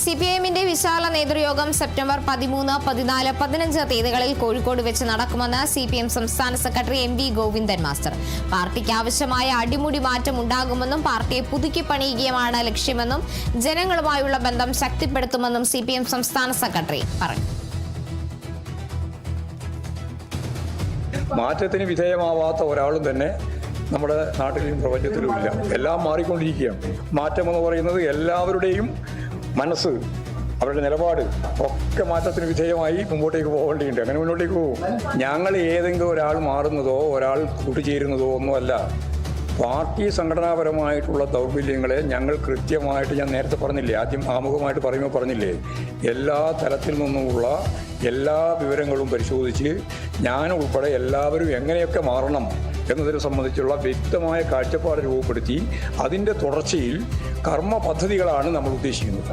CPIMന്റെ വിശാല നേതൃയോഗം സെപ്റ്റംബർ 13, 14, 15 തീയതികളിൽ കോഴിക്കോട് വെച്ച് നടക്കുമെന്ന് CPM സംസ്ഥാന സെക്രട്ടറി MV ഗോവിന്ദൻ മാസ്റ്റർ. പാർട്ടിക്ക് ആവശ്യമായ അടിമുടി മാറ്റം ഉണ്ടാകുമെന്നും പാർട്ടിയെ പുതുക്കി പണിയുകയാണ് ലക്ഷ്യമെന്നും ജനങ്ങളുമായുള്ള ബന്ധം ശക്തിപ്പെടുത്തുമെന്നും CPM സംസ്ഥാന സെക്രട്ടറി പറഞ്ഞു. മാറ്റത്തിന് വിധേയമാവാത്ത ഒരാളും തന്നെ നമ്മുടെ നാട്ടിലും പ്രപഞ്ചത്തിലും ഇല്ല. എല്ലാം മാറിക്കൊണ്ടിരിക്കുകയാണ്. മാറ്റമെന്ന് പറയുന്നത് എല്ലാവരുടെയും മനസ്സ്, അവരുടെ നിലപാട് ഒക്കെ മാറ്റത്തിന് വിധേയമായി മുമ്പോട്ടേക്ക് പോകേണ്ടിയുണ്ട്. അങ്ങനെ മുന്നോട്ടേക്ക് പോകും. ഞങ്ങൾ ഏതെങ്കിലും ഒരാൾ മാറുന്നതോ ഒരാൾ കൂട്ടുചേരുന്നതോ ഒന്നുമല്ല. പാർട്ടി സംഘടനാപരമായിട്ടുള്ള ദൗർബല്യങ്ങളെ ഞങ്ങൾ കൃത്യമായിട്ട്, ഞാൻ നേരത്തെ പറഞ്ഞില്ലേ, ആദ്യം ആമുഖമായിട്ട് പറയുമ്പോൾ പറഞ്ഞില്ലേ, എല്ലാ തലത്തിൽ നിന്നുമുള്ള എല്ലാ വിവരങ്ങളും പരിശോധിച്ച് ഞാൻ ഉൾപ്പെടെ എല്ലാവരും എങ്ങനെയൊക്കെ മാറണം എന്നതിനെ സംബന്ധിച്ചുള്ള വ്യക്തമായ കാഴ്ചപ്പാട് രൂപപ്പെടുത്തി അതിൻ്റെ തുടർച്ചയിൽ കർമ്മ പദ്ധതികളാണ് നമ്മൾ ഉദ്ദേശിക്കുന്നത്.